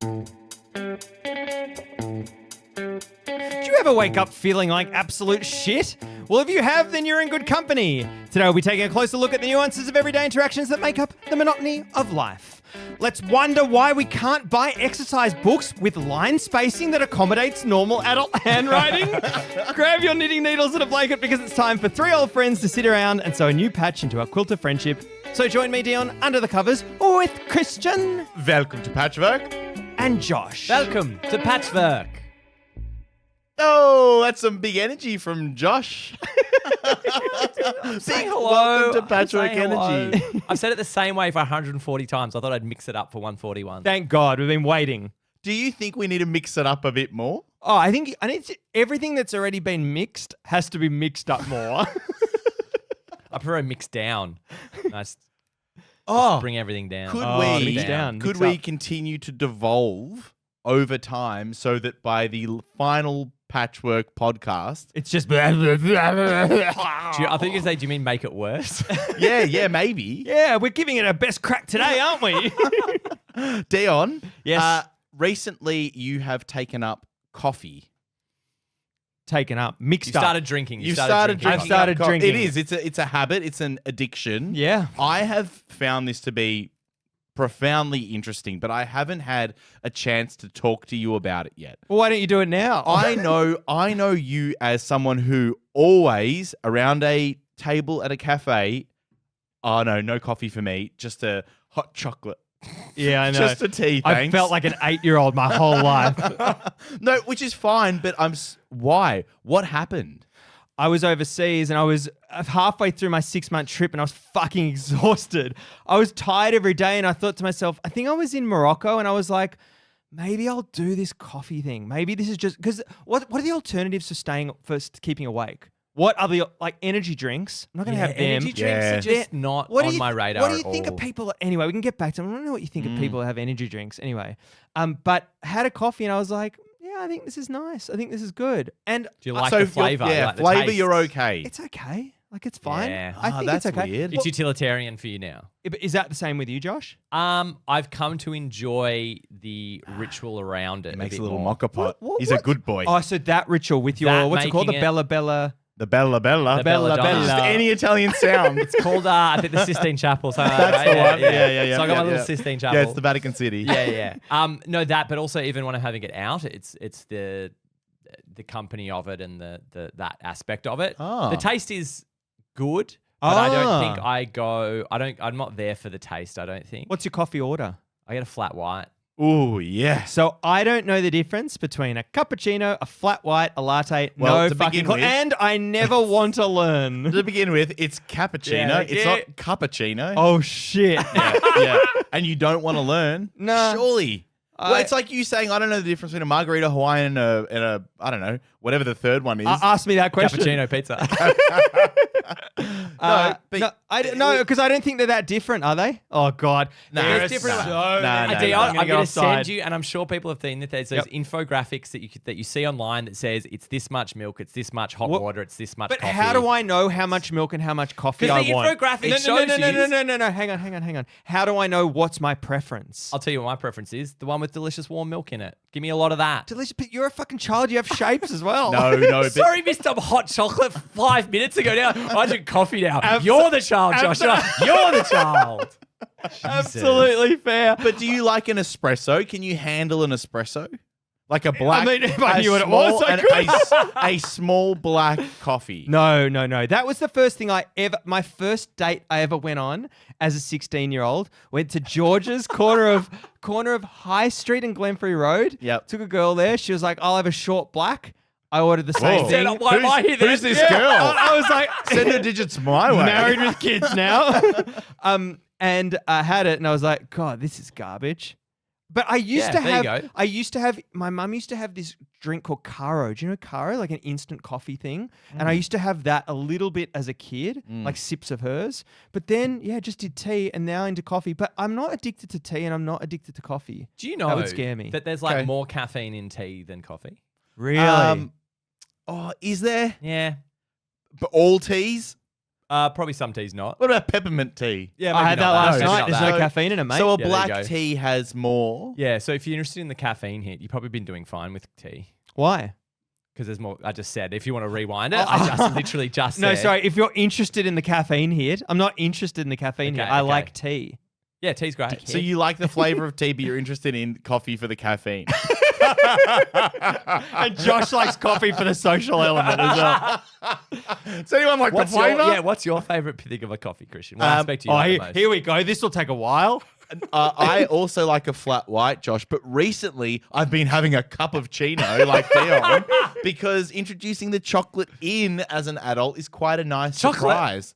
Do you ever wake up feeling like absolute shit? Well, if you have, then you're in good company. Today we'll be taking a closer look at the nuances of everyday interactions that make up the monotony of life. Let's wonder why we can't buy exercise books with line spacing that accommodates normal adult handwriting. Grab your knitting needles and a blanket because it's time for three old friends to sit around and sew a new patch into our quilt of friendship. So join me, Dion, under the covers with Christian. Welcome to Patchwork. And Josh. Welcome to Patchwork. Oh, that's some big energy from Josh. Say hello. Welcome to Patchwork Energy. I've said it the same way for 140 times. I thought I'd mix it up for 141. Thank God, we've been waiting. Do you think we need to mix it up a bit more? Oh, I need everything that's already been mixed has to be mixed up more. I prefer mix down. Nice. Oh, Bring everything down. Could we continue to devolve over time so that by the final Patchwork podcast, It's just... I think you say, do you mean make it worse? yeah, maybe. Yeah, we're giving it our best crack today, aren't we? Dion, Yes. recently you have taken up coffee. Taken up, mixed You up. started drinking. You started drinking. I've started up drinking. It is. It's a habit. It's an addiction. Yeah. I have found this to be profoundly interesting, but I haven't had a chance to talk to you about it yet. Well, why don't you do it now? I know you as someone who always around a table at a cafe, oh no coffee for me, just a hot chocolate. Yeah, I know. Just a tea, thanks. I felt like an 8-year-old my whole life. No, which is fine, but why? What happened? I was overseas and I was halfway through my 6-month trip and I was fucking exhausted. I was tired every day and I thought to myself, I think I was in Morocco and I was like, maybe I'll do this coffee thing. Maybe this is just because what are the alternatives for keeping awake? What are the energy drinks? I'm not going to have them. Energy drinks are just not on my radar. What do you think of people? Anyway, we can get back to them. I don't know what you think of people who have energy drinks. Anyway, but had a coffee and I was like, yeah, I think this is nice. I think this is good. And do you like the flavor? Yeah, like the flavor. taste? You're okay. it's okay. Like it's fine. Yeah. I think that's it's okay. weird. It's utilitarian for you now. Is that the same with you, Josh? I've come to enjoy the ritual around it. He makes a a bit little more. mocha pot. What- He's a what? good boy. Oh, so that ritual with your That what's it called? The making Bella Bella. The Bella Bella. The Bella Donna. Just any Italian sound. It's called, I think, the Sistine Chapel. So, That's the one. Yeah. So I got my little yeah. Sistine Chapel. Yeah, it's the Vatican City. Yeah. No, that, but also even when I'm having it out, it's the company of it and the that aspect of it. Oh. The taste is good, but I don't think I'm not there for the taste, I don't think. What's your coffee order? I get a flat white. Ooh, yes. So I don't know the difference between a cappuccino, a flat white, a latte. Well, no to fucking begin clue. with- And I never want to learn. To begin with, it's cappuccino. Yeah, It's yeah. not cappuccino. Oh shit. yeah. And you don't want to learn? Nah. Surely. Well, it's like you saying, I don't know the difference between a margarita Hawaiian and a I don't know, whatever the third one is. Ask me that question. Cappuccino pizza. No, because I don't think they're that different, are they? Oh god. Nah, There's it's different. not. So Nah, many. nah, Dion, nah. I'm go going to offside. send you, and I'm sure people have seen that there's those infographics that you see online that says it's this much milk, it's this much hot What? water, it's this much But coffee. how do I know how much milk and how much coffee I Because the want? infographic no, shows you. no. Hang on. How do I know what's my preference? I'll tell you what my preference is. The one with delicious warm milk in it. Give me a lot of that. Delicious, but you're a fucking child. You have shapes as well. No, but Sorry, Mr. Hot Chocolate 5 minutes ago now. I drink coffee now. You're the child, Joshua. You're the child. Absolutely fair. But do you like an espresso? Can you handle an espresso? Like a black. I mean, if I a knew what it small- was, I an- could. a small black coffee. No. That was the first thing my first date I ever went on as a 16-year-old. Went to George's corner of High Street and Glenferrie Road. Yep. Took a girl there. She was like, I'll have a short black. I ordered the same Whoa. thing. Why am I here then? Who's this Yeah, girl? I was like, Send her digits my way. married with kids now. And I had it and I was like, God, this is garbage. But I used to there you have, my mum used to have this drink called Caro. Do you know Caro? Like an instant coffee thing. And I used to have that a little bit as a kid, like sips of hers. But then, just did tea and now into coffee. But I'm not addicted to tea and I'm not addicted to coffee. Do you know that would scare me? that there's like more caffeine in tea than coffee? Really? Oh, is there? Yeah. But all teas? Probably some tea's not. What about peppermint tea? Yeah, I had that last maybe night. not There's that. no caffeine in it, mate. So a Yeah, there you black go. tea has more. Yeah, so if you're interested in the caffeine hit, you've probably been doing fine with tea. Why? Because there's more. I just said, if you want to rewind it, I just literally just No, said. sorry. If you're interested in the caffeine hit, I'm not interesed in the caffeine hit. Okay, I okay. like tea. Yeah, tea's great. So you like the flavor of tea, but you're interested in coffee for the caffeine. And Josh likes coffee for the social element as well. Does anyone like the flavor? What's your favorite thing of a coffee, Christian? What aspect do you like the most? Here we go. This will take a while. I also like a flat white, Josh, but recently I've been having a cappuccino like Dion because introducing the chocolate in as an adult is quite a nice surprise.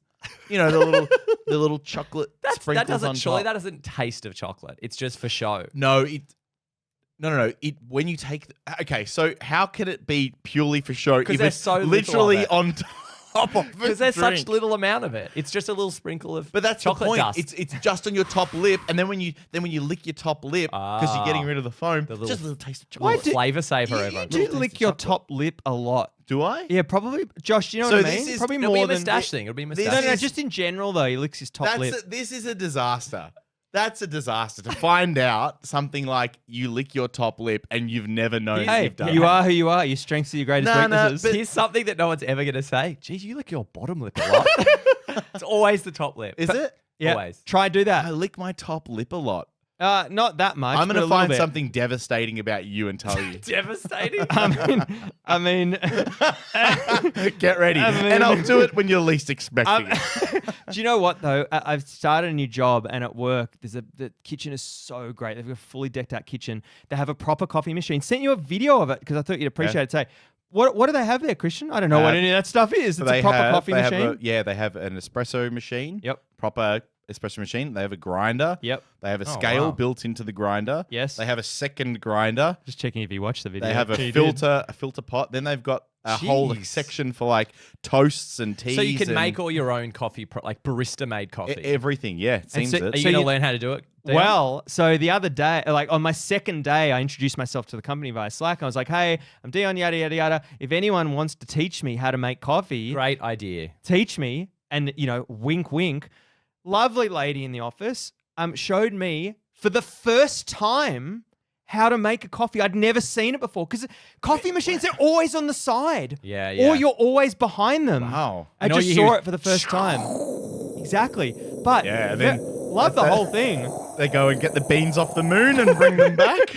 You know, the little chocolate sprinkles that doesn't on surely top. that doesn't taste of chocolate. It's just for show. No. It when you take okay, so how can it be purely for show if there's it's so little literally of it. on top of Because there's such little amount of it. It's just a little sprinkle of But that's chocolate the point. dust. It's just on your top lip, and then when you lick your top lip because you're getting rid of the foam, the little- just a little taste of Why chocolate. flavor saver You everyone. Do you taste lick of your chocolate. top lip a lot? Do I? Yeah, probably. Josh, do you know So what I this mean? is- Probably It'll be more a than moustache thing. It'll be a This moustache. No, is- just in general though, he licks his top lip. This is a disaster. That's a disaster to find out something like you lick your top lip and you've never known Hey, you've done you it. are who you are. Your strengths are your greatest No, no, weaknesses. but- Here's something that no one's ever going to say. Geez, you lick your bottom lip a lot. It's always the top lip. Is it? Yeah, Always. try do I that. lick my top lip a lot. Not that much. I'm but going a to little find bit. something devastating about you and tell you. Devastating. I mean, Get ready. I mean- And I'll do it when you're least expecting it. do you know what though? I've started a new job, and at work, the kitchen is so great. They've got a fully decked out kitchen. They have a proper coffee machine. Sent you a video of it because I thought you'd appreciate it. Say, what do they have there, Christian? I don't know what any of that stuff is. It's a proper coffee machine. They have an espresso machine. Yep. Proper espresso machine. They have a grinder. Yep. They have a Oh, scale wow. built into the grinder. Yes. They have a second grinder. Just checking if you watched the video. They have a You did. filter pot. Then they've got a whole Jeez. section for like toasts and teas. So you can and make all your own coffee, like barista made coffee. everything. Yeah, it seems so- it. Are you so going to you- learn how to do it? Dion? Well, so the other day, like on my second day, I introduced myself to the company via Slack. I was like, hey, I'm Dion, yada, yada, yada. If anyone wants to teach me how to make coffee, Great idea. teach me. And, wink, wink. Lovely lady in the office showed me for the first time how to make a coffee. I'd never seen it before because coffee machines are always on the side. Yeah, yeah. Or you're always behind them. Wow. I And all just you saw hear it for the first time. Exactly. But Yeah, and then- love the whole thing. They go and get the beans off the moon and bring them back.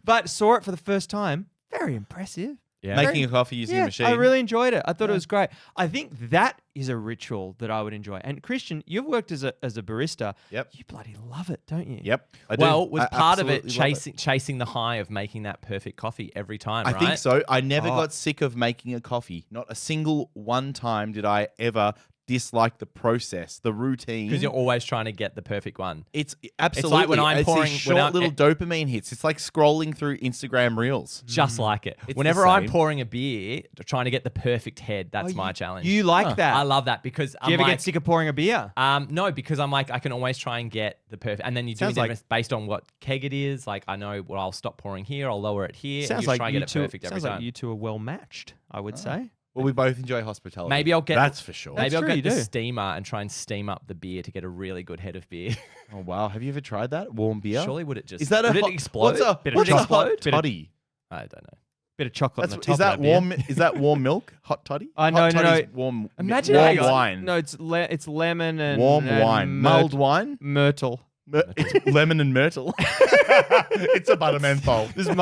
But saw it for the first time. Very impressive. Yeah. Making a coffee using a machine. I really enjoyed it. I thought it was great. I think that is a ritual that I would enjoy. And Christian, you've worked as a barista. Yep. You bloody love it, don't you? Yep. I do. Well, was I part of it absolutely love chasing the high of making that perfect coffee every time, I right? think so. I never Oh. got sick of making a coffee. Not a single one time did I ever dislike the process, the routine. Because you're always trying to get the perfect one. It's absolutely. when I'm it's pouring- these when short I'm- little dopamine hits. It's like scrolling through Instagram reels. Just like it. It's the Whenever I'm same. pouring a beer, trying to get the perfect head, that's my challenge. You like that? I love that because Do you ever get sick of pouring a beer? No, because I'm like, I can always try and get the perfect, and then you do Sounds it like- based on what keg it is. Like I know, well, I'll stop pouring here, I'll lower it here, and Sounds just like try and you get it two. perfect every Sounds like time. you two are well matched. I would say. Well, we both enjoy hospitality. Maybe I'll get- That's for sure. That's Maybe I'll true, get the you do. steamer and try and steam up the beer to get a really good head of beer. Oh wow, have you ever tried that warm beer? Surely would it just? Is that a would hot, it explode? What's a, Bit of what's a chocolate, hot bit of- toddy? I don't know. Bit of chocolate on the That's, top is that of beer. warm? Is that warm milk? Hot toddy? No, Hot no, toddy's no. Warm. Imagine warm how you- wine. No, it's lemon and warm and wine. Mulled wine. Myrtle. It's lemon and myrtle. It's a butter menthol. This is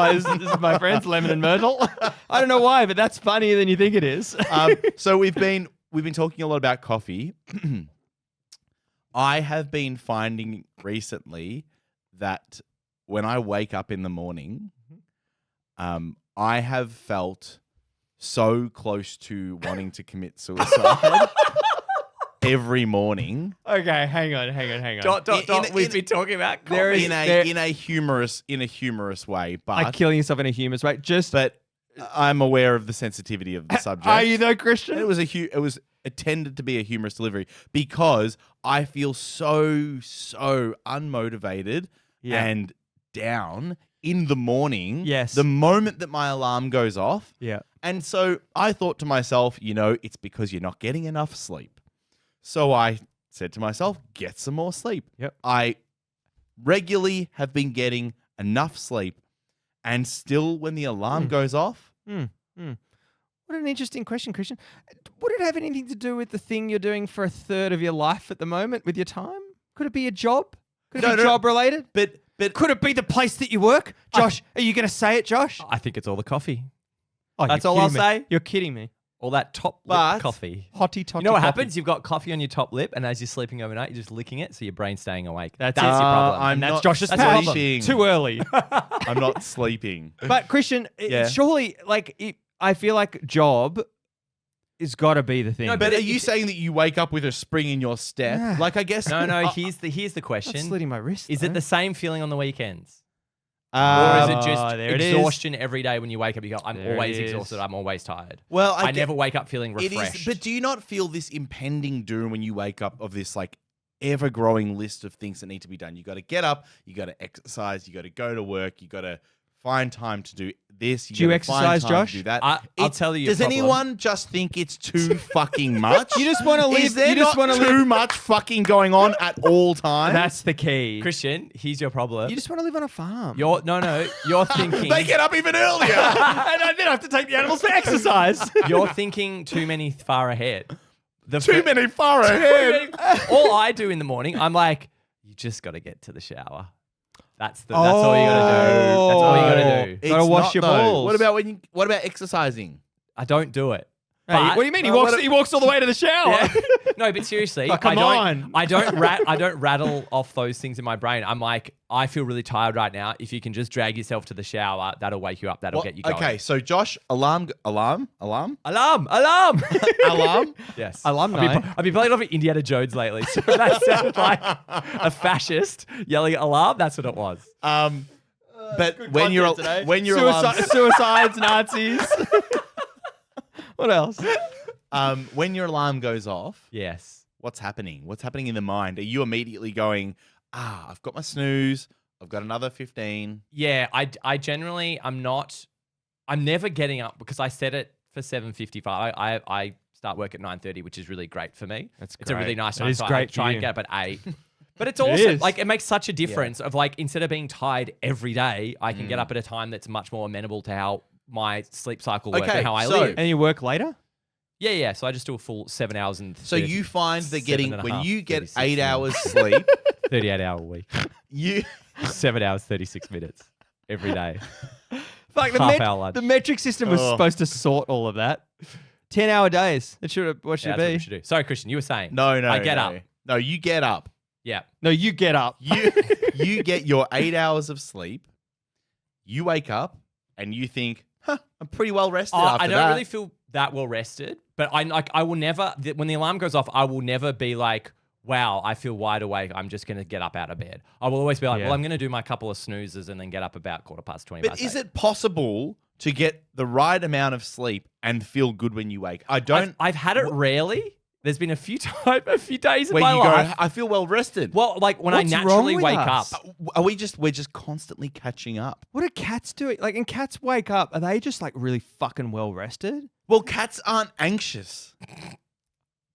my friends, lemon and myrtle. I don't know why, but that's funnier than you think it is. So we've been talking a lot about coffee. I have been finding recently that when I wake up in the morning, I have felt so close to wanting to commit suicide every morning. Okay, hang on. We've been talking about coffee. There is- In a humorous way, Like but killing yourself in a humorous way. I'm aware of the sensitivity of the subject. Are you though, Christian? It was intended to be a humorous delivery because I feel so unmotivated Yeah. and down in the morning. Yes. The moment that my alarm goes off. Yeah. And so I thought to myself, it's because you're not getting enough sleep. So I said to myself, get some more sleep. Yep. I regularly have been getting enough sleep, and still when the alarm goes off. What an interesting question, Christian. Would it have anything to do with the thing you're doing for a third of your life at the moment with your time? Could it be a job? Could it be job related? But Could it be the place that you work? Josh, are you going to say it, Josh? I think it's all the coffee. Oh, That's you're all I'll kidding me. say. You're kidding me. All that top But- lip coffee. Hotty totty. You know what coffee. happens? You've got coffee on your top lip, and as you're sleeping overnight, you're just licking it, so your brain's staying awake. That's your it. problem. I'm And that's not Josh's That's your problem. sleeping. Too early. I'm not sleeping. But Christian, Yeah. surely, I feel like job has got to be the thing. No, but are you saying that you wake up with a spring in your step? Yeah. Like, I guess. No. Here's the That's question: slitting my wrist. Is though. it the same feeling on the weekends, or Uh, is it just there it is. exhaustion every day when you wake up? You go, I'm There it always is. exhausted. I'm always tired. well, I get- never wake up feeling It refreshed. is, but do you not feel this impending doom when you wake up of this like ever-growing list of things that need to be done? You got to get up, you got to exercise, you got to go to work, you got to find time to do this. Do you gotta find exercise, time Josh? To do that. I'll It's- tell you a Does problem. anyone just think it's too fucking much? You just want to live. Is there you just not want to too live. much fucking going on at all times? That's the key. Christian, here's your problem. You just want to live on a farm. You're thinking. They get up even earlier. and I then have to take the animals for exercise. You're thinking too many far ahead. Too many far ahead. All I do in the morning, I'm like, you just got to get to the shower. That's all you got to do. That's all you got to do. It's Gotta wash not, your though. balls. What about exercising? I don't do it. Hey, But- what do you mean? He Well, walks. what- He walks all the way to the shower. Yeah. No, but seriously, Oh, come on. I don't rattle off those things in my brain. I'm like, I feel really tired right now. If you can just drag yourself to the shower, that'll wake you up. That'll get you going. Okay, so Josh, alarm. Alarm! Alarm? Yes. Alumni. I've been playing off of Indiana Jones lately, so that sounded like a fascist yelling alarm. That's what it was. But when your alarm, Suicides, Nazis. What else? when your alarm goes off, Yes. what's happening? What's happening in the mind? Are you immediately going, I've got my snooze, I've got another 15. Yeah, I generally, I'm never getting up because I set it for 7:55. I start work at 9:30, which is really great for me. That's It's a really great. nice It time. is So I great for try you. and get up at 8. But it's also is. like it makes such a difference of like instead of being tired every day, I can get up at a time that's much more amenable to how my sleep cycle works Okay, and how I so- live. And you work later? Yeah. So I just do a full 7 hours and So you find that getting, 7.5, when you get 36 8 minutes. hours sleep, 38-hour week, you 7 hours 36 minutes every day. Fuck, Half-hour lunch. the metric system was Oh. supposed to sort all of that. 10-hour days. It should have. What should Yeah, it that's what be? we should do. Sorry, Christian, you were saying. no. I get no. up. No, you get up. Yeah. No, you get up. You get your 8 hours of sleep. You wake up and you think, I'm pretty well rested after I don't that. really feel that well rested, but I will never, when the alarm goes off, I will never be like, wow, I feel wide awake. I'm just going to get up out of bed. I will always be like, Yeah. well, I'm going to do my couple of snoozes and then get up about 20:15. But is it possible to get the right amount of sleep and feel good when you wake? I don't. I've had it rarely. There's been a few days in where my you life. go, I feel well rested. Well, like when What's I wrong naturally with wake us? up. We're just constantly catching up. What are cats doing? Like, and cats wake up. Are they just like really fucking well rested? Well, cats aren't anxious.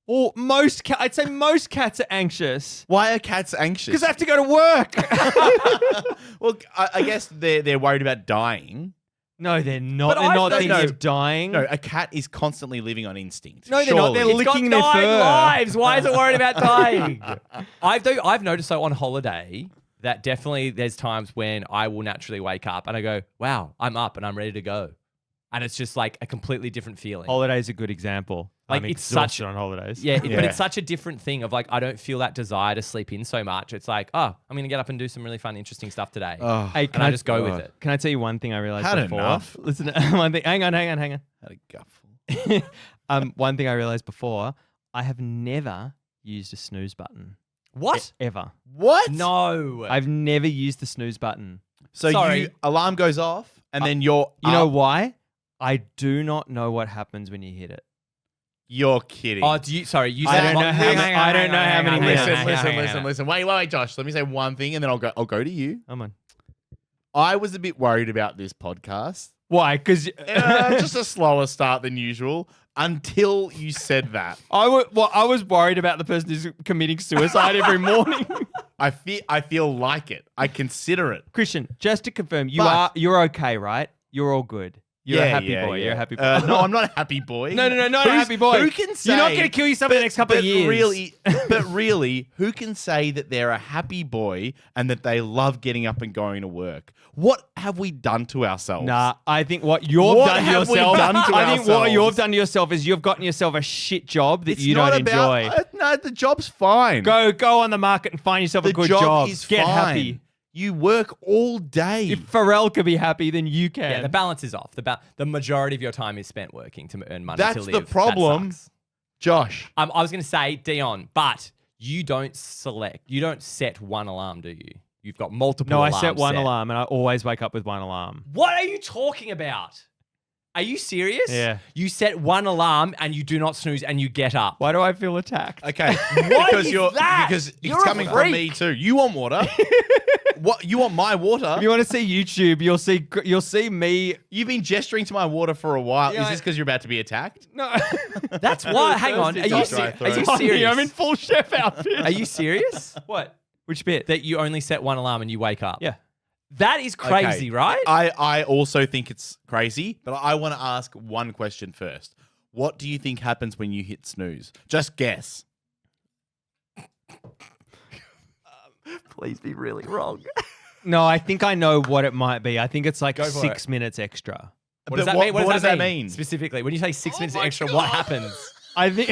Or I'd say most cats are anxious Why are cats anxious? because they have to go to work. Well, I guess they're worried about dying. No, they're not. But They're I've not no- thinking no. of dying. No, a cat is constantly living on instinct. No, they're not. They're Surely. It's got licking their 9 fur. lives. Why is it worried about dying? I've noticed though on holiday that definitely there's times when I will naturally wake up and I go, wow, I'm up and I'm ready to go. And it's just like a completely different feeling. Holiday's a good example. Like, I'm it's such- exhausted on holidays. Yeah, but Yeah. it's such a different thing of like, I don't feel that desire to sleep in so much. It's like, oh, I'm going to get up and do some really fun, interesting stuff today. Oh, Hey, and I just go with it. Can I tell you one thing I realized Had before? enough. Listen, one thing. Hang on. had a gutful. One thing I realized before. I have never used a snooze button. What? Ever. What? No. I've never used the snooze button. So Sorry. alarm goes off, and then you're You know up. why? I do not know what happens when you hit it. You're kidding. Oh, do you? Sorry, you I said don't know how many- I don't know how many minutes. Listen. Wait, Josh. Let me say one thing, and then I'll go to you. Come on. I was a bit worried about this podcast Why? Because just a slower start than usual until you said that. I was worried about the person who's committing suicide every morning. I feel like it. I consider it. Christian, just to confirm, But- you're okay, right? You're all good. You're a happy boy. You're a happy boy. No, I'm not a happy boy. No, not a happy boy. Who can say You're not going to kill yourself in the next couple of years. But really, who can say that they're a happy boy and that they love getting up and going to work? What have we done to ourselves? Nah, I think what you've What done to have we yourself. done to I think what ourselves? you've done to yourself is you've gotten yourself a shit job that It's you not don't about, enjoy. No, the job's fine. Go on the market and find yourself a The good job job. is Get fine. happy. You work all day. If Pharrell can be happy, then you can. Yeah, the balance is off. The majority of your time is spent working to earn money That's to live. the problem. That sucks. Josh. I was going to say, Dion, but you don't set one alarm, do you? You've got multiple No, I alarms set one set. alarm and I always wake up with one alarm. What are you talking about? Are you serious? Yeah. You set one alarm and you do not snooze and you get up. Why do I feel attacked? Okay. What because is you're that? because You're it's a coming from freak. me too. You want water? What you want my water? If you want to see YouTube, you'll see me. You've been gesturing to my water for a while. Yeah, Is this because you're about to be attacked? No, That's why. Hang on. Are you, Just right are you through. serious? I'm in full chef outfit. Are you serious? What? Which bit? That you only set one alarm and you wake up? Yeah. That is crazy, Okay. right? I also think it's crazy, but I want to ask one question first. What do you think happens when you hit snooze? Just guess. Please be really wrong. No, I think I know what it might be. I think it's like Go for 6 minutes extra. What does But that mean? what does that mean? mean? Specifically, when you say 6 minutes my extra, God. what happens? I think.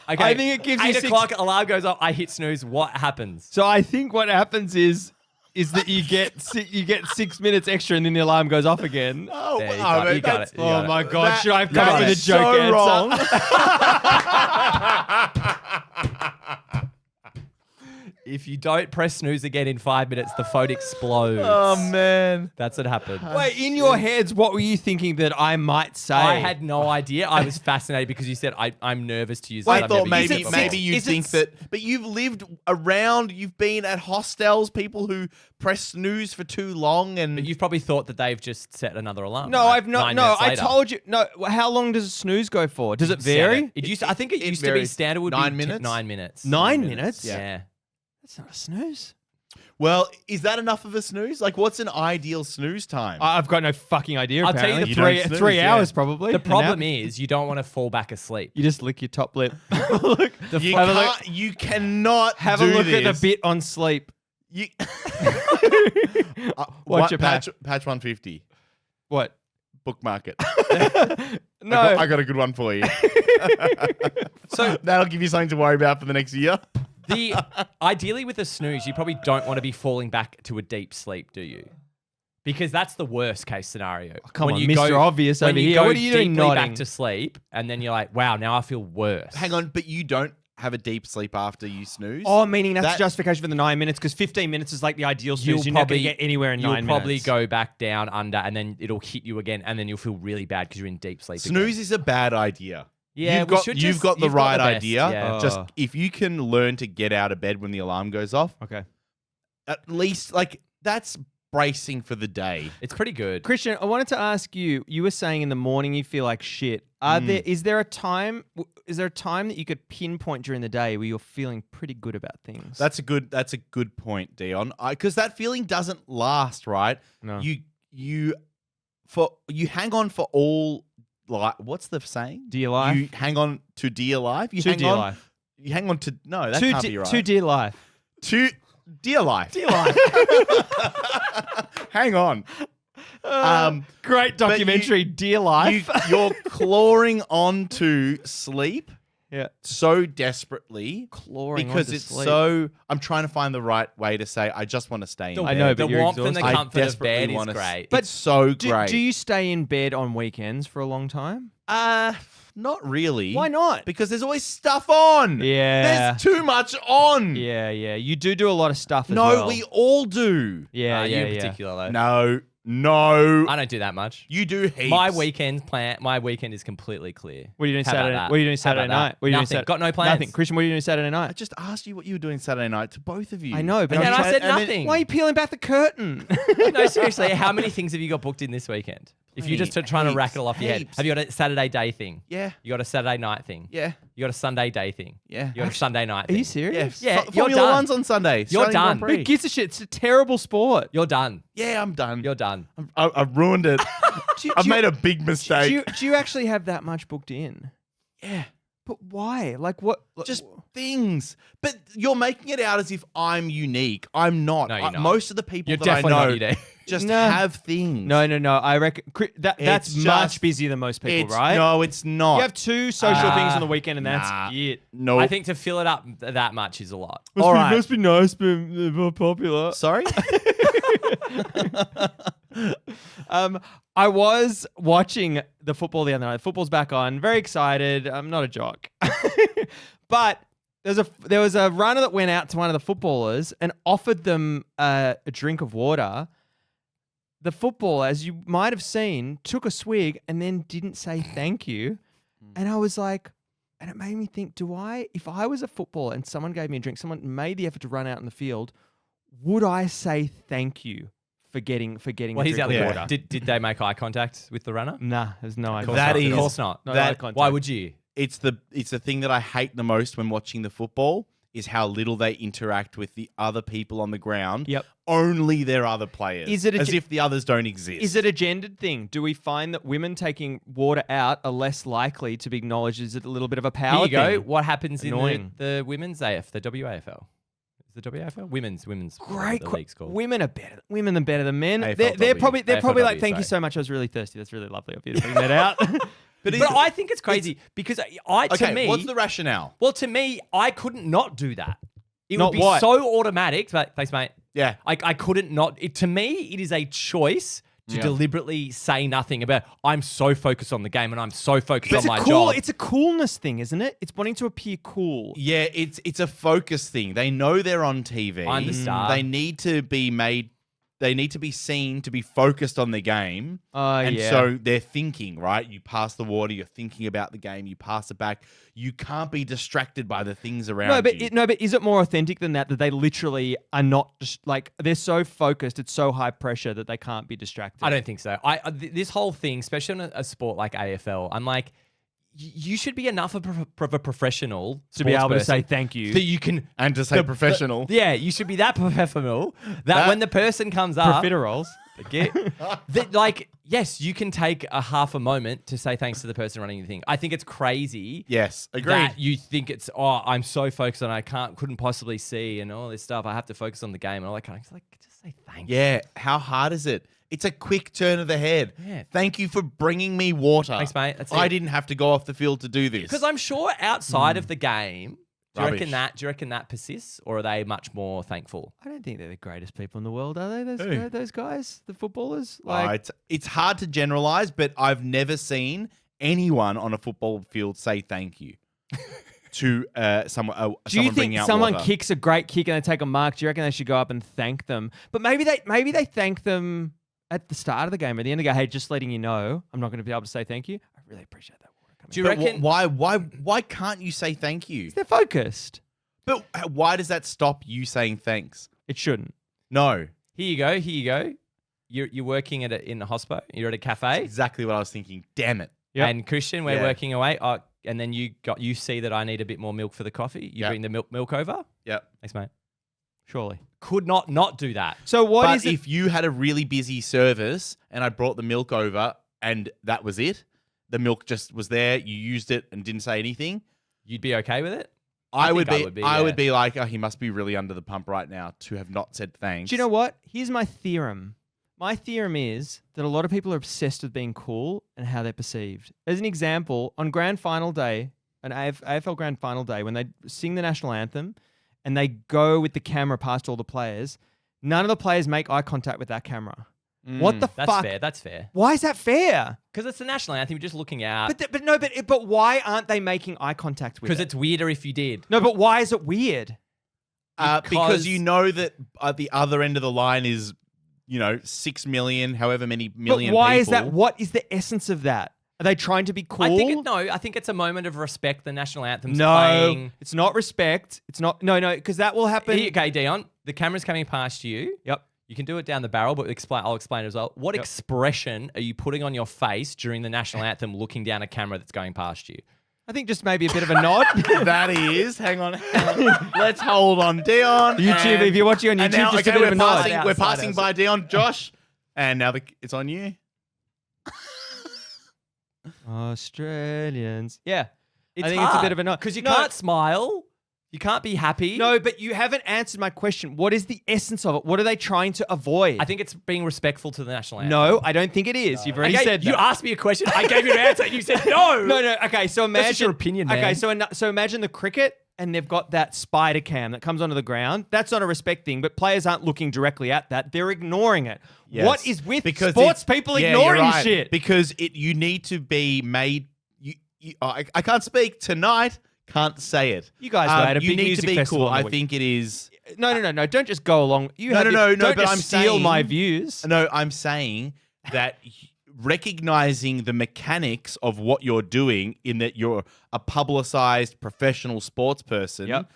Okay, I think it gives you 8 six- o'clock, alarm goes off, I hit snooze, what happens? So I think what happens is that you get 6 minutes extra and then the alarm goes off again. Oh, There, you got it, you got it, you got Oh it. my god! That- Should I come that up with a is joke so ad wrong. song? If you don't press snooze again in 5 minutes, the phone explodes. Oh man. That's what happened. Wait, in your heads, what were you thinking that I might say? I had no idea. I was fascinated because you said I'm nervous to use. I that. I've thought never used maybe it before. maybe you Is it think s- that, but you've lived around. You've been at hostels, people who press snooze for too long, and But you've probably thought that they've just set another alarm. No, right? I've not. 9 No, minutes I later. told you. No, how long does a snooze go for? Does it vary? 7. It used. I think it used to be varies. standard would 9 be minutes? 9 minutes. 9 minutes? Yeah. That's not a snooze. well, is that enough of a snooze? Like, what's an ideal snooze time? I've got no fucking idea. I'll tell you Apparently, the- You don't snooze, three yeah. hours probably. The An problem hour. is you don't want to fall back asleep. you just lick your top lip. Look, you have a look. can't. You cannot Have do a look this. at the bit on sleep. You, Watch it back. patch 150. What? Bookmark it. No. I got a good one for you. So that'll give you something to worry about for the next year. Ideally with a snooze, you probably don't want to be falling back to a deep sleep, do you? Because that's the worst case scenario. come When on, you Mr. go- Obvious when over you here. go What are you doing deeply nodding? back to sleep, and then you're like, wow, now I feel worse. Hang on, but you don't have a deep sleep after you snooze? Oh, meaning that's That- justification for the 9 minutes because 15 minutes is like the ideal snooze. You're not going to get anywhere in you'll 9 probably minutes. go back down under, and then it'll hit you again, and then you'll feel really bad because you're in deep sleep. Snooze is a bad idea. Yeah, you've we got should you've just- got the you've got right the best, idea. yeah. Just Oh. if you can learn to get out of bed when the alarm goes off, Okay. at least like that's bracing for the day. It's pretty good. Christian, I wanted to ask you. You were saying in the morning you feel like shit. Is there a time that you could pinpoint during the day where you're feeling pretty good about things? That's a good point, Dion. Because that feeling doesn't last, right? No. You hang on for all like what's the saying? Dear life. You hang on to dear life. You To hang dear on. life. You hang on to no. That To can't de- be right. To dear life. To dear life. Dear life. Hang on. Great but documentary, Dear Life. You're clawing onto sleep yeah. so desperately Clawing because onto it's sleep. so. I'm trying to find the right way to say. I just want to stay in I bed. know, the but you're warmth and the exhausted. I comfort of desperately bed is wanna great. But it's so Do, great. do you stay in bed on weekends for a long time? Not really. Why not? Because there's always stuff on. Yeah. There's too much on. Yeah. You do a lot of stuff as No, well. we all do. Yeah, you yeah, in yeah. particular, though. No, No. I don't do that much. You do heaps. My weekend is completely clear. What are you doing How about Saturday? that? What are you doing How Saturday about that? night? What are you doing Nothing. Sat- Got no plans. Nothing. Christian, what are you doing Saturday I night? just asked you what you were doing Saturday night to both of you. I know, but And I'm I said and then- nothing. why are you peeling back the curtain? No, seriously, how many things have you got booked in this weekend? If you're just trying to Heaps, rack it all off your head. heaps. Have you got a Saturday day thing? Yeah. You got a Saturday night thing? Yeah. You got a Sunday day thing? Yeah. You got a Sunday night Are thing? you Yeah. serious? Yeah, you're Formula done. One's on Sunday. You're Australian Grand done. Prix. Who gives a shit? It's a terrible sport. You're done. Yeah, I'm done. You're done. I've ruined it. Do I've you- made a big mistake. Do you actually have that much booked in? Yeah. But why? Like what? Just things. But you're making it out as if I'm unique. I'm not. No, you're not. Most of the people You're that I definitely know not unique. just No. have things. No. I reckon that's It's much just- busier than most people, It's, right? No, it's not. You have 2 social things on the weekend, and that's Nah. it. No. I think to fill it up that much is a lot. All right. Must be nice, but they're more popular. Sorry? I was watching the football the other night. Football's back on. Very excited. I'm not a jock, but there was a runner that went out to one of the footballers and offered them a drink of water. The footballer, as you might have seen, took a swig and then didn't say thank you. And I was like, and it made me think: if I was a footballer and someone gave me a drink, someone made the effort to run out in the field, would I say thank you for getting? Well, a he's drink out the of water. water? Did they make eye contact with the runner? Nah, there's no idea. That Of is- course not. No that- eye contact. Why would you? It's the thing that I hate the most when watching the football is how little they interact with the other people on the ground. Yep. Only their other players. Is it a as ge- if the others don't exist. Is it a gendered thing? Do we find that women taking water out are less likely to be acknowledged? Is it a little bit of a power Here you go. thing? What happens Annoying. in the women's AF, the WAFL? Is the WAFL? Women's. Great. The league's called. Women are better. Women are better than men. AFLW. They're probably like, AFLW, thank you sorry. so much. I was really thirsty. That's really lovely of you to bring that out. But, But I think it's crazy because okay, to me, what's the rationale? well, to me, I couldn't not do that. It Not would be what? so automatic. But thanks, mate. Yeah. I couldn't not. To me, it is a choice to Yeah. deliberately say nothing about. I'm so focused on the game and I'm so focused it's on a my cool. job. It's a coolness thing, isn't it? It's wanting to appear cool. Yeah, it's a focus thing. They know they're on TV. I'm the star. They need to be made. They need to be seen to be focused on the game. And Yeah. so they're thinking, right? You pass the water, you're thinking about the game, you pass it back. You can't be distracted by the things around you. But is it more authentic than that? That they literally are not just like they're so focused. It's so high pressure that they can't be distracted. I don't think so. This whole thing, especially on a sport like AFL, I'm like, you should be enough of a professional to be able to say sportsperson thank you. that you can. And to say professional. Yeah, you should be that professional that when the person comes up, Profiteroles. like, yes, you can take a half a moment to say thanks to the person running the thing. I think it's crazy. Yes, agreed. That you think it's I'm so focused on I couldn't possibly see and all this stuff. I have to focus on the game and all that kind of like just say thanks. Yeah, how hard is it? It's a quick turn of the head. Yeah. Thank you for bringing me water. Thanks, mate. That's I it. didn't have to go off the field to do this. Because I'm sure outside of the game, do you Rubbish. reckon that persists, or are they much more thankful? I don't think they're the greatest people in the world, are they? Who? Those guys, the footballers. It's hard to generalize, but I've never seen anyone on a football field say thank you to someone. do you someone think bringing out someone water. kicks a great kick and they take a mark? Do you reckon they should go up and thank them? But maybe they thank them at the start of the game. At the end, they go, "Hey, just letting you know, I'm not going to be able to say thank you. I really appreciate that water coming." Do you But reckon? why can't you say thank you? They're focused. But why does that stop you saying thanks? It shouldn't. No, Here you go. You're working in a hospo. You're at a cafe, exactly what I was thinking. Damn it. Yep. and Christian, we're Yeah. working away. And then you see that I need a bit more milk for the coffee. You Yep. bring the milk over. Yep. Thanks, mate. Surely. Could not do that. So what But is it? if you had a really busy service and I brought the milk over and that was it, the milk just was there, you used it and didn't say anything, You'd be okay with it? I would think I would be, yeah. be like, oh, he must be really under the pump right now to have not said thanks. Do you know what? Here's my theorem. My theorem is that a lot of people are obsessed with being cool and how they're perceived. As an example, on Grand Final Day, an AFL Grand Final Day, when they sing the national anthem and they go with the camera past all the players, none of the players make eye contact with that camera. What the That's fuck? fair. That's fair. Why is that fair? Because it's the national anthem. You're just looking out. But why aren't they making eye contact with it? Because it's weirder if you did. No, but why is it weird? Because Because- you know that at the other end of the line is 6 million, however many But million why people. is that? What is the essence of that? Are they trying to be cool? I think it's a moment of respect. The national anthem's No, playing. it's not respect. It's not. No, because that will happen. Okay, Dion, the camera's coming past you. Yep. You can do it down the barrel, but I'll explain it as well. What expression are you putting on your face during the national anthem looking down a camera that's going past you? I think just maybe a bit of a nod. That is. Hang on. Let's hold on, Dion. YouTube, if you're watching on YouTube, now, just a bit of a nod. We're passing by Dion, Josh, and now it's on you. Australians. Yeah. It's I think it's a bit of a nod. Because you can't smile. You can't be happy. No, but you haven't answered my question. What is the essence of it? What are they trying to avoid? I think it's being respectful to the national anthem. No, I don't think it is. You've already said that. You asked me a question. I gave you an answer. And you said no. No. Okay, so imagine just your opinion, man. Okay, so imagine the cricket, and they've got that spider cam that comes onto the ground. That's not a respect thing, but players aren't looking directly at that. They're ignoring it. Yes. What is with Because sports people ignoring you're right. shit? Because you need to be made. I can't speak tonight. Can't say it. You guys go at a you big need music to be festival cool. on the I week. think it is. No. Don't just go along. No, Don't but just I'm steal saying, my views. No, I'm saying that recognizing the mechanics of what you're doing, in that you're a publicized professional sports person, Yep.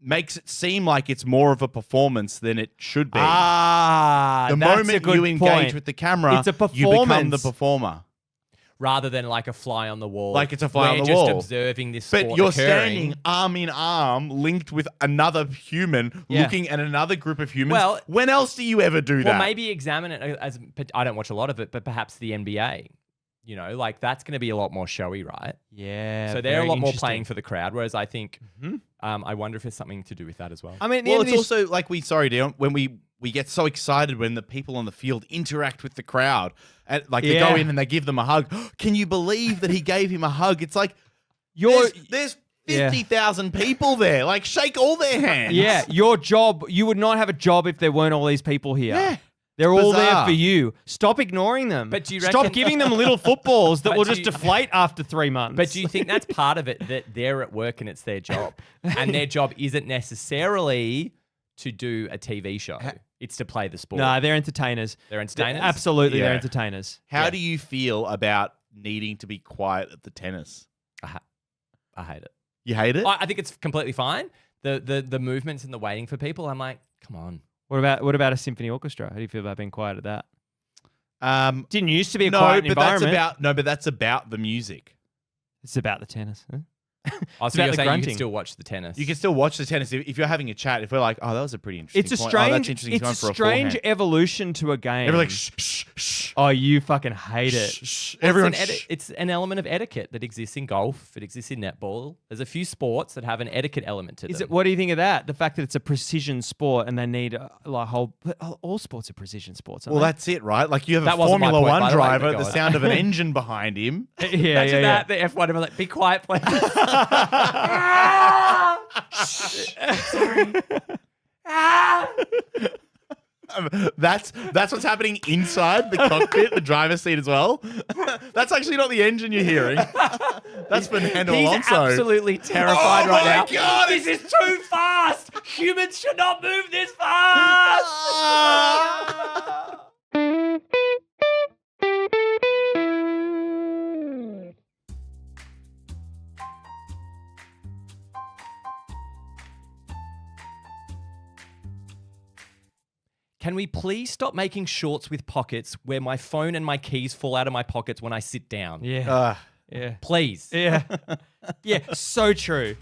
makes it seem like it's more of a performance than it should be. The the moment you engage with the camera, It's a you become the performance. performer. Rather than like a fly on the wall. Like it's a fly on the We're wall. just observing this sport But you're occurring. standing arm in arm, linked with another human, Yeah. looking at another group of humans. Well- when else do you ever do Well, that? maybe examine it as, I don't watch a lot of it, but perhaps the NBA. Like that's going to be a lot more showy, right? Yeah. So they're a very lot more interesting. playing for the crowd, whereas I think, I wonder if there's something to do with that as well. I mean, at the Well, end it's of this- also like Dion, when we get so excited when the people on the field interact with the crowd, and like they Yeah. go in and they give them a hug. Can you believe that he gave him a hug? It's like there's Yeah. 50,000 people there. Like shake all their hands. Yeah, your job, you would not have a job if there weren't all these people here. Yeah. They're all there bizarre. for you. Stop ignoring them. But do you Stop reckon- giving them little footballs that But will do just you- deflate after 3 months. But do you think that's part of it, that they're at work and it's their job? And their job isn't necessarily to do a TV show. It's to play the sport. No, they're entertainers. They're entertainers? Absolutely, they're Yeah. entertainers. How Yeah. do you feel about needing to be quiet at the tennis? I hate it. You hate it? I think it's completely fine. The movements and the waiting for people, I'm like, come on. What about a symphony orchestra? How do you feel about being quiet at that? Didn't used to be a no, quiet but environment. that's about the music. It's about the tennis. Huh? Oh, It's so about you're the saying you grunting. can still watch the tennis. You can still watch the tennis if you're having a chat. If we're like, oh, that was a pretty interesting It's a point. Oh, that's strange. interesting. It's Going a for strange forehand. evolution to a game. They're like, shh, shh, shh. Oh, you fucking hate it. Shh, shh. Well, Everyone, it's an element of etiquette that exists in golf. It exists in netball. There's a few sports that have an etiquette element to them. Is it? What do you think of that? The fact that it's a precision sport and they need all sports are precision sports. Aren't well, they? that's it, right? Like you have That a wasn't my Formula point, One by the way, driver, but the go on. sound of an engine behind him. yeah, Imagine that, the F1 driver, like, be quiet, please. Sorry. That's what's happening inside the cockpit, the driver's seat as well. That's actually not the engine you're hearing. That's Fernando He's Alonso. absolutely terrified Oh right my now. God, This is too fast. Humans should not move this fast. Can we please stop making shorts with pockets where my phone and my keys fall out of my pockets when I sit down? yeah, yeah, Please. yeah, yeah. So true.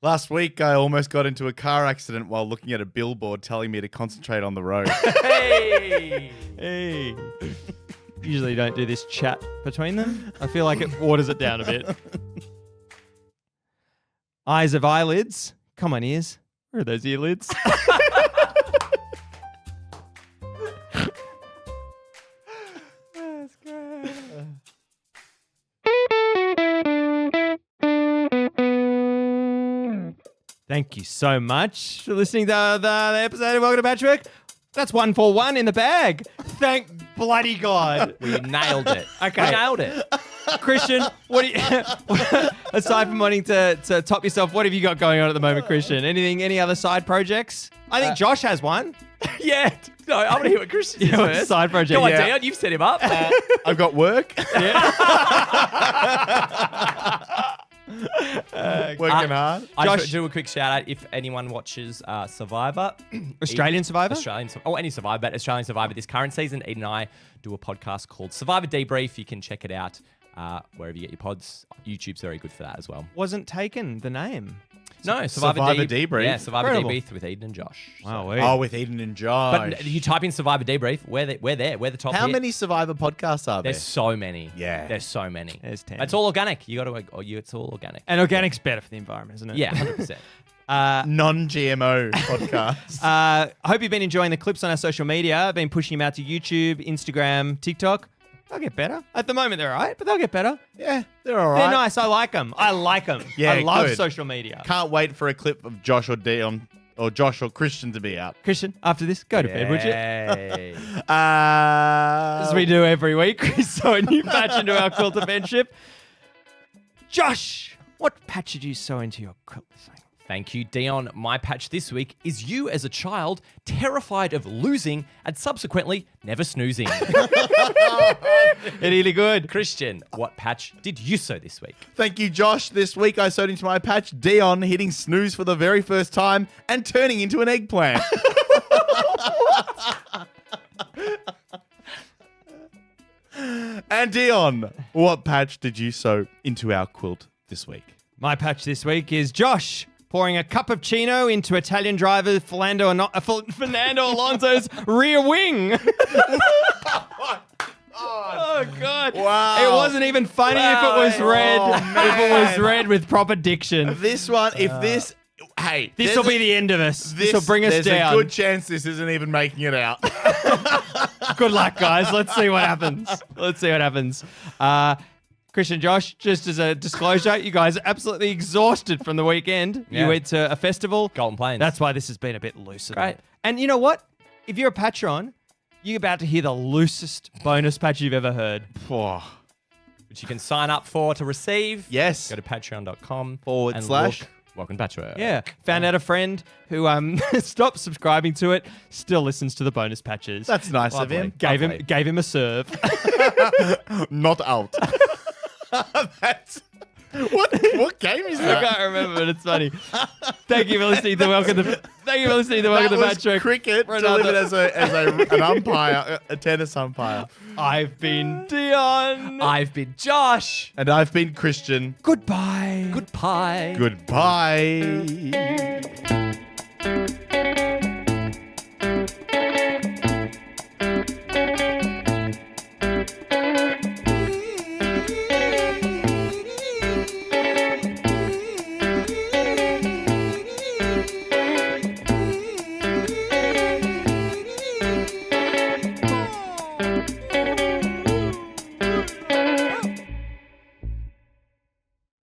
Last week, I almost got into a car accident while looking at a billboard telling me to concentrate on the road. Hey. Hey. Usually don't do this chat between them. I feel like it waters it down a bit. Eyes of eyelids. Come on, ears. Where are those earlids? That's great. Thank you so much for listening to the episode of Welcome to Patchwork. That's 1 for 1 in the bag. Thank bloody God. We nailed it. Okay. We nailed it. Christian, what do you, aside from wanting to top yourself, what have you got going on at the moment, Christian? Any other side projects? I think Josh has one. Yeah. No, I want to hear what Christian is Yeah, what's first. side project? Go on, Yeah. Dion. You've set him up. I've got work. Working hard. I Josh- just do a quick shout out if anyone watches Survivor. Australian Survivor? Any Survivor, but Australian Survivor this current season. Eden and I do a podcast called Survivor Debrief. You can check it out wherever you get your pods. YouTube's very good for that as well. Wasn't taken the name. No, Survivor Debrief? Yeah, Survivor Incredible. Debrief with Eden and Josh. Wow, Oh, with Eden and Josh. But you type in Survivor Debrief, we're there. We're the top How hit. many Survivor podcasts are there? There's so many. Yeah. There's so many. There's 10. It's all organic. You got to. It's all organic. And organic's better for the environment, isn't it? Yeah, 100%. Non-GMO podcast. I hope you've been enjoying the clips on our social media. I've been pushing them out to YouTube, Instagram, TikTok. They'll get better. At the moment, they're all right, but they'll get better. Yeah, they're all right. They're nice. I like them. Yeah, I love good. social media. Can't wait for a clip of Josh or Dion or Josh or Christian to be out. Christian, after this, go to bed, would you? Yay. As we do every week, we sew a new patch into our quilt friendship. Josh, what patch did you sew into your quilt this week? Thank you, Dion. My patch this week is you as a child, terrified of losing and subsequently never snoozing. Really good. Christian, what patch did you sew this week? Thank you, Josh. This week I sewed into my patch Dion hitting snooze for the very first time and turning into an eggplant. And Dion, what patch did you sew into our quilt this week? My patch this week is Josh pouring a cappuccino into Italian driver Fernando Alonso's rear wing. Oh, God. Wow. It wasn't even funny if it was red. Oh, if it was red with proper diction. This one, if this... Hey, This will be the end of us. This will this- bring us there's down. a good chance this isn't even making it out. Good luck, guys. Let's see what happens. Christian, Josh, just as a disclosure, you guys are absolutely exhausted from the weekend. Yeah. You went to a festival. Golden Plains. That's why this has been a bit loose. Great. And you know what? If you're a patron, you're about to hear the loosest bonus patch you've ever heard. which you can sign up for to receive. Yes. Go to patreon.com / look. Welcome to Patchwork. Yeah. Found out a friend who stopped subscribing to it, still listens to the bonus patches. That's nice Lovely. of him. Gave him a serve. Not out. That's what game is I that? can't remember, but it's funny. Thank you for listening to Welcome to was cricket For delivered another- as an umpire, a tennis umpire. I've been Dion. I've been Josh. And I've been Christian. Goodbye. Goodbye. Goodbye.